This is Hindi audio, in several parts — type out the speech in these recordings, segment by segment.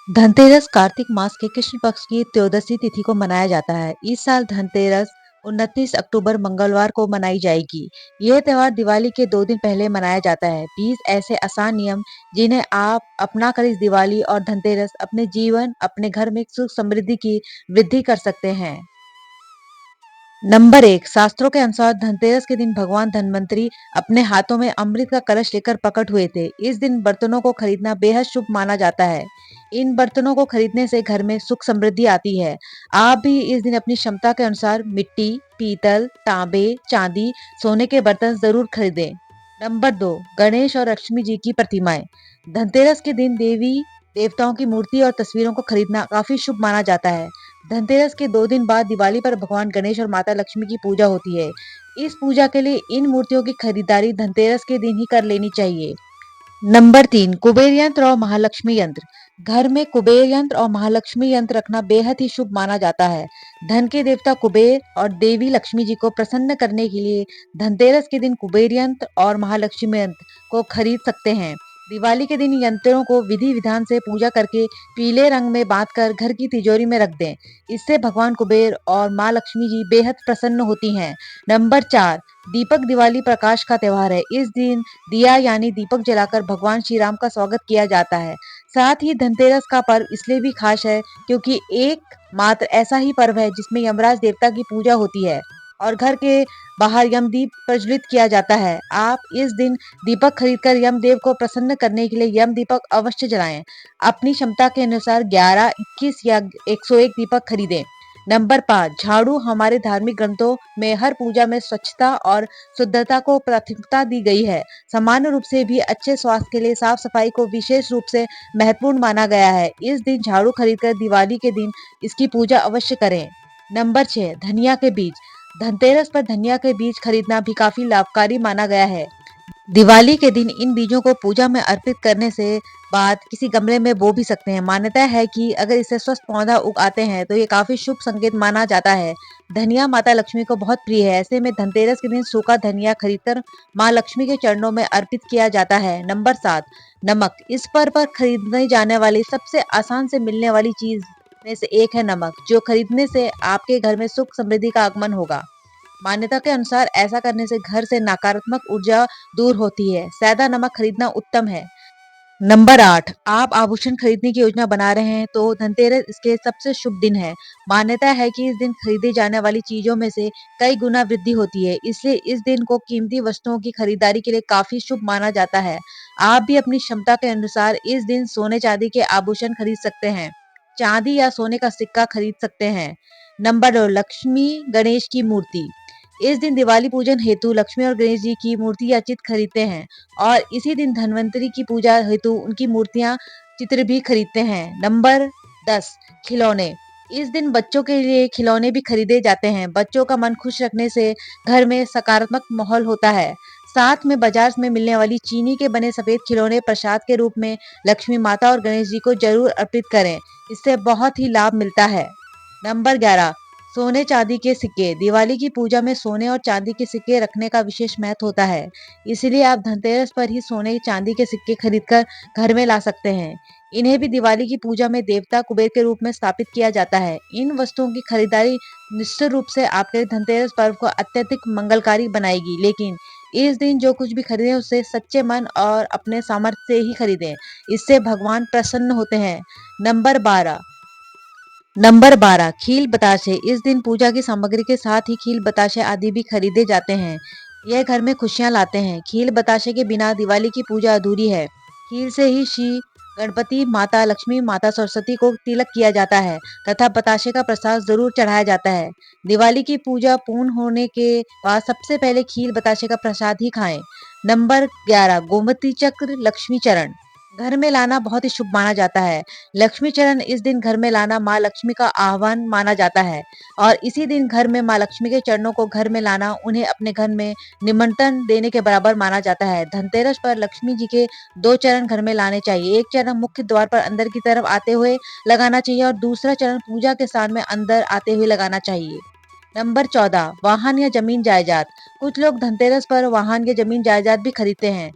धनतेरस कार्तिक मास के कृष्ण पक्ष की त्रयोदशी तिथि को मनाया जाता है। इस साल धनतेरस 29 अक्टूबर मंगलवार को मनाई जाएगी। यह त्योहार दिवाली के 2 दिन पहले मनाया जाता है। 20 ऐसे आसान नियम जिन्हें आप अपना कर इस दिवाली और धनतेरस अपने जीवन, अपने घर में सुख समृद्धि की वृद्धि कर सकते हैं। नंबर 1, शास्त्रों के अनुसार धनतेरस के दिन भगवान धन्वंतरी अपने हाथों में अमृत का कलश लेकर प्रकट हुए थे। इस दिन बर्तनों को खरीदना बेहद शुभ माना जाता है। इन बर्तनों को खरीदने से घर में सुख समृद्धि आती है। आप भी इस दिन अपनी क्षमता के अनुसार मिट्टी, पीतल, तांबे, चांदी, सोने के बर्तन जरूर खरीदें। नंबर 2, गणेश और लक्ष्मी जी की प्रतिमाएं। धनतेरस के दिन देवी देवताओं की मूर्ति और तस्वीरों को खरीदना काफी शुभ माना जाता है। धनतेरस के 2 दिन बाद दिवाली पर भगवान गणेश और माता लक्ष्मी की पूजा होती है। इस पूजा के लिए इन मूर्तियों की खरीदारी धनतेरस के दिन ही कर लेनी चाहिए। नंबर 3, कुबेर यंत्र और महालक्ष्मी यंत्र। घर में कुबेर यंत्र और महालक्ष्मी यंत्र रखना बेहद ही शुभ माना जाता है। धन के देवता कुबेर और देवी लक्ष्मी जी को प्रसन्न करने के लिए धनतेरस के दिन कुबेर यंत्र और महालक्ष्मी यंत्र को खरीद सकते हैं। दिवाली के दिन यंत्रों को विधि विधान से पूजा करके पीले रंग में बांधकर घर की तिजोरी में रख दें। इससे भगवान कुबेर और माँ लक्ष्मी जी बेहद प्रसन्न होती हैं। नंबर 4, दीपक दिवाली प्रकाश का त्योहार है। इस दिन दिया यानी दीपक जलाकर भगवान श्री राम का स्वागत किया जाता है। साथ ही धनतेरस का पर्व इसलिए भी खास है क्योंकि एक मात्र ऐसा ही पर्व है जिसमें यमराज देवता की पूजा होती है और घर के बाहर यमदीप प्रज्वलित किया जाता है। आप इस दिन दीपक खरीदकर यमदेव को प्रसन्न करने के लिए यम दीपक अवश्य जलाएं। अपनी क्षमता के अनुसार 11, 21 या 101 दीपक खरीदें। नंबर 5, झाड़ू। हमारे धार्मिक ग्रंथों में हर पूजा में स्वच्छता और शुद्धता को प्राथमिकता दी गई है। सामान्य रूप से भी अच्छे स्वास्थ्य के लिए साफ सफाई को विशेष रूप से महत्वपूर्ण माना गया है। इस दिन झाड़ू खरीदकर दिवाली के दिन इसकी पूजा अवश्य करें। नंबर 6, धनिया के बीज। धनतेरस पर धनिया के बीज खरीदना भी काफी लाभकारी माना गया है। दिवाली के दिन इन बीजों को पूजा में अर्पित करने से बाद किसी गमले में बो भी सकते हैं। मान्यता है कि अगर इससे स्वस्थ पौधा उग आते हैं तो ये काफी शुभ संकेत माना जाता है। धनिया माता लक्ष्मी को बहुत प्रिय है। ऐसे में धनतेरस के दिन सूखा धनिया खरीदकर माँ लक्ष्मी के चरणों में अर्पित किया जाता है। नंबर 7, नमक। इस पर खरीदने जाने वाली सबसे आसान से मिलने वाली चीज में से एक है नमक, जो खरीदने से आपके घर में सुख समृद्धि का आगमन होगा। मान्यता के अनुसार ऐसा करने से घर से नकारात्मक ऊर्जा दूर होती है। ज्यादा नमक खरीदना उत्तम है। नंबर 8, आप आभूषण खरीदने की योजना बना रहे हैं तो धनतेरस इसके सबसे शुभ दिन है। मान्यता है कि इस दिन खरीदी जाने वाली चीजों में से कई गुना वृद्धि होती है, इसलिए इस दिन को कीमती वस्तुओं की खरीदारी के लिए काफी शुभ माना जाता है। आप भी अपनी क्षमता के अनुसार इस दिन सोने चांदी के आभूषण खरीद सकते हैं। चांदी या सोने का सिक्का खरीद सकते हैं। नंबर 2, लक्ष्मी गणेश की मूर्ति। इस दिन दिवाली पूजन हेतु लक्ष्मी और गणेश जी की मूर्ति या चित्र खरीदते हैं और इसी दिन धन्वंतरी की पूजा हेतु उनकी मूर्तियां चित्र भी खरीदते हैं। नंबर 10, खिलौने। इस दिन बच्चों के लिए खिलौने भी खरीदे जाते हैं। बच्चों का मन खुश रखने से घर में सकारात्मक माहौल होता है। साथ में बाजार में मिलने वाली चीनी के बने सफेद खिलौने प्रसाद के रूप में लक्ष्मी माता और गणेश जी को जरूर अर्पित करें। इससे बहुत ही लाभ मिलता है। नंबर 11, सोने चांदी के सिक्के। दिवाली की पूजा में सोने और चांदी के सिक्के रखने का विशेष महत्व होता है, इसलिए आप धनतेरस पर ही सोने चांदी के सिक्के खरीदकर घर में ला सकते हैं। इन्हें भी दिवाली की पूजा में देवता कुबेर के रूप में स्थापित किया जाता है। इन वस्तुओं की खरीदारी निश्चित रूप से आपके धनतेरस पर्व को अत्यधिक मंगलकारी बनाएगी, लेकिन इस दिन जो कुछ भी खरीदें उसे सच्चे मन और अपने सामर्थ्य से ही खरीदें। इससे भगवान प्रसन्न होते हैं। नंबर 12, खील बताशे। इस दिन पूजा की सामग्री के साथ ही खील बताशे आदि भी खरीदे जाते हैं। यह घर में खुशियां लाते हैं। खील बताशे के बिना दिवाली की पूजा अधूरी है। खील से ही श्री गणपति, माता लक्ष्मी, माता सरस्वती को तिलक किया जाता है तथा बताशे का प्रसाद जरूर चढ़ाया जाता है। दिवाली की पूजा पूर्ण होने के बाद सबसे पहले खील बताशे का प्रसाद ही खाएं। नंबर 11, गोमती चक्र लक्ष्मी चरण। घर में लाना बहुत ही शुभ माना जाता है। लक्ष्मी चरण इस दिन घर में लाना माँ लक्ष्मी का आह्वान माना जाता है और इसी दिन घर में माँ लक्ष्मी के चरणों को घर में लाना उन्हें अपने घर में निमंत्रण देने के बराबर माना जाता है। धनतेरस पर लक्ष्मी जी के 2 चरण घर में लाने चाहिए। एक चरण मुख्य द्वार पर अंदर की तरफ आते हुए लगाना चाहिए और दूसरा चरण पूजा के स्थान में अंदर आते हुए लगाना चाहिए। नंबर 14, वाहन या जमीन जायदाद। कुछ लोग धनतेरस पर वाहन या जमीन जायदाद भी खरीदते हैं।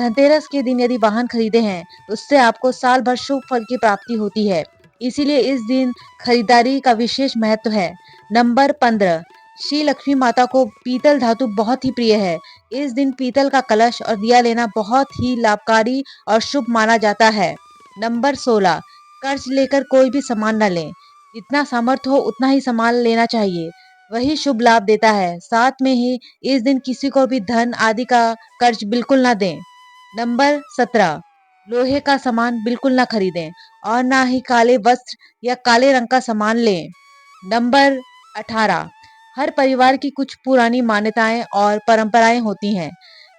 धनतेरस के दिन यदि वाहन खरीदे हैं, उससे आपको साल भर शुभ फल की प्राप्ति होती है। इसीलिए इस दिन खरीदारी का विशेष महत्व है। नंबर 15, श्री लक्ष्मी माता को पीतल धातु बहुत ही प्रिय है। इस दिन पीतल का कलश और दिया लेना बहुत ही लाभकारी और शुभ माना जाता है। नंबर 16, कर्ज लेकर कोई भी सामान न लें। जितना सामर्थ्य हो उतना ही सामान लेना चाहिए, वही शुभ लाभ देता है। साथ में ही इस दिन किसी को भी धन आदि का कर्ज बिल्कुल ना दें। नंबर 17, लोहे का सामान बिल्कुल ना खरीदें और ना ही काले वस्त्र या काले रंग का सामान लें। नंबर 18, हर परिवार की कुछ पुरानी मान्यताएं और परंपराएं होती हैं,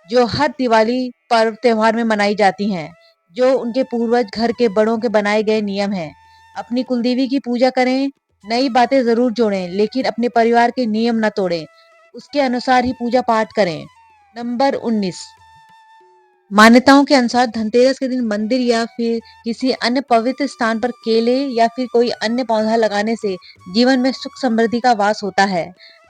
जो हर दिवाली पर्व त्योहार में मनाई जाती हैं, जो उनके पूर्वज घर के बड़ों के बनाए गए नियम हैं। अपनी कुलदेवी की पूजा करें, नई बातें जरूर जोड़ें, लेकिन अपने परिवार के नियम न तोड़ें। उसके अनुसार ही पूजा पाठ करें। नंबर 19, मान्यताओं के अनुसार धनतेरस के दिन मंदिर या फिर किसी अन्य पवित्र स्थान पर केले या फिर कोई अन्य पौधा लगाने से जीवन में सुख समृद्धि का वास होता है।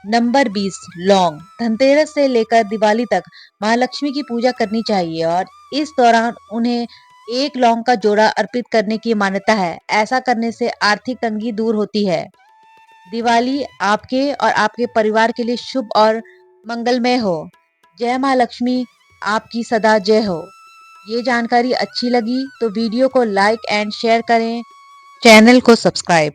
नंबर 20, लौंग। धनतेरस से लेकर दिवाली तक महालक्ष्मी की पूजा करनी चाहिए और इस दौरान उन्हें एक लौंग का जोड़ा अर्पित करने की मान्यता है। ऐसा करने से आर्थिक तंगी दूर होती है। दिवाली आपके और आपके परिवार के लिए शुभ और मंगलमय हो। जय माँ लक्ष्मी, आपकी सदा जय हो। ये जानकारी अच्छी लगी तो वीडियो को लाइक एंड शेयर करें, चैनल को सब्सक्राइब।